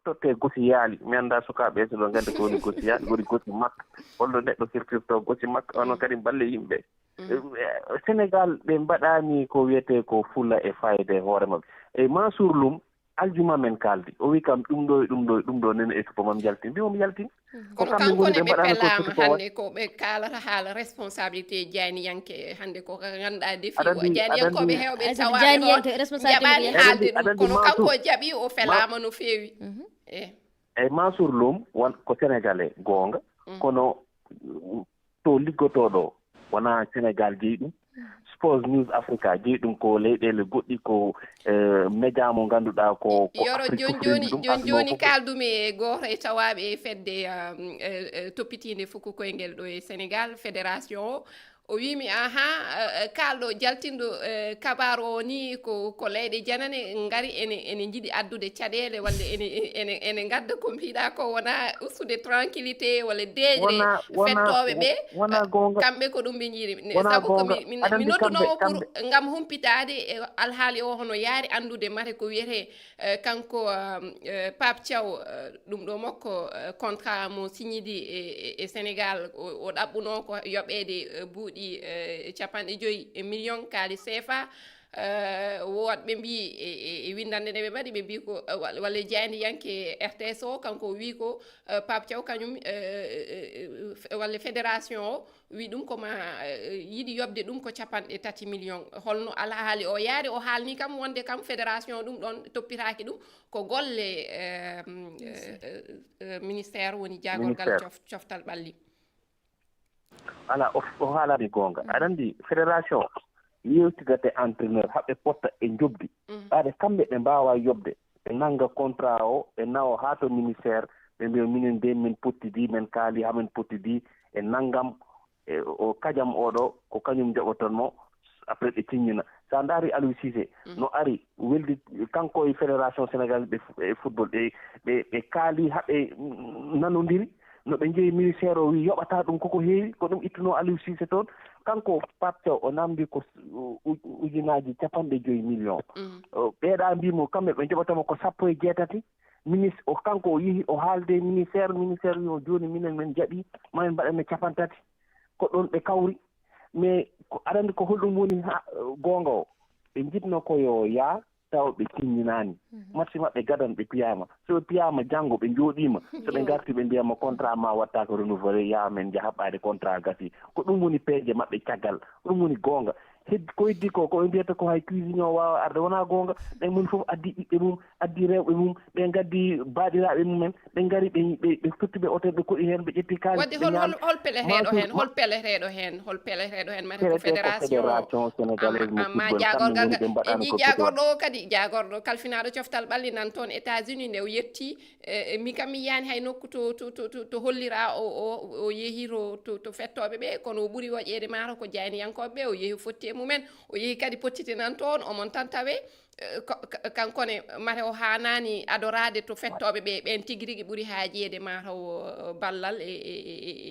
totte gosi yaali mi annda sukaaɓe so ɗo ngannde ko woni gosi yaali woni gosi makka holno neɗɗo firtirto gosi makka onon kadi balle yimɓe Sénégal ɓe mbaɗaani ko wiyetee ko fulla e fayde hoore maɓɓe eyi Mansour Loum aljuma men kaldi o wi kam ɗum ɗo nene e supo mam jaltin mbimomi yaltin kono kankone ɓe pelama hannde ko ɓe kalata haala responsabilité jayniyanke hannde ko ganduɗa defi jayniyankoɓe hewɓe tawaɓe ɗon jaɓani haalde ɗum kono kanko jaaɓi o felama no feewi eyyi Mansour Loum won ko sénégalais goonga kono to liggotoɗo wona Sénégal jeeyi ɗum Sport News Africa jeeyi ɗum ko leyɗele goɗɗi ko média mo ngannduɗaa ko yoro joni kaldumi e goto e tawaɓe e fedde toppitinde fukko koyngel ɗo e Sénégal fédération o wimi kalɗo jaltinɗo kabaru o ni ko leyɗe janane ngari ene jiiɗi addude caɗele walla ene gadda ko mbiɗa ko wona ustude tranquillité walla deeƴre fettoɓe ɓe kamɓe ko ɗum ɓe jiiɗi sabu ko mi noddunomo pour ngam humpitade e alhaali o hono yaari andude mate ko wiyete kanko Pape Thiaw ɗum ɗo makko contrat mo signidi e Sénégal o ɗaɓɓuno ko yoɓede buuɗi capanɗe 5 millions kaali CFA woɗɓe mbi e windande nde ɓe mbaɗi ɓe mbi ko walla jeyandi yanke RTS o kanko wi ko Pape Thiaw kañum walla fédération o wi ɗum koma yiɗi yobde ɗum ko capanɗe 3 millions holno alhaali o yaari o haalni kam wonde kam fédération ɗum ɗon toppitaki ɗum ko golle ministére woni jagorgal coftal ɓalli ala o haalani goonga aɗa anndi fédération yewtidate entraîneur haɓe potta e jobdi ɓaade kamɓe ɓe mbaawa yobde ɓe nannga contrat o ɓe nawa haa to ministére ɓe mbiya minen de min pottidi men kaali hamin pottidi e nanngam o kajam oɗo ko kañum joɓotonmo après ɓe tiññina so a ndaari Aliou Cissé no ari weldi kanko e fédération sénégal e football ɓe kaali haɓe nanodiri no ɓe njehi ministére o wi yoɓata ɗum koko heewi ko ɗum ittuno Aliou Cissé toon kanko Pape Thiaw o namdi ko ujunaji 50 millions ɓeeɗa mbimo kamɓe ɓe joɓatamo ko 18 ministre o kanko o yeehi o haalde ministére wi o joni minen min jaɓi mamin mbaɗanne 30 ko ɗon ɓe kawri mais aɗa anndi ko holɗum woni goonga o ɓe jiɗno koyo yaa taw ɓe timminani match maɓɓe gadan ɓe piyama so ɓe piyama janngo ɓe jooɗima so ɓe garti ɓe mbiyama contrat ma wattako renouvelé yaha men jahaɓade contrat gasi ko ɗum woni peeje maɓɓe caggal ɗum woni goonga ko heddi ko ɓe mbiyata ko hay cuisine o wawa arde wona goonga ɓen moni fof addi ɓiɓɓe mum addi rewɓe mum ɓe gaddi baɗiraɓe mumen ɓe ngari ɓe totti ɓe hôtel ɓe koɗi hen ɓe ƴetti kalis wadde hol peleteɗo hen mate ko fédération sénégalaise ma jagorgal e ji jagorɗo o kadi jagorɗo kalfinaɗo coftal ɓalli nan toon États-Unis nde o yetti mi kam mi yiyani hay nokku to hollira o yeehi to fettoɓe ɓe kono o ɓuuri woƴede mata ko jayniyankoɓe ɓe o yeehi fotti e mumen o yeehi kadi pottite nan toon omon tan tawe kankone mate o hanani adorade to fettoɓe ɓe ɓen tigui rigui ɓuuri hajede mataw ballal e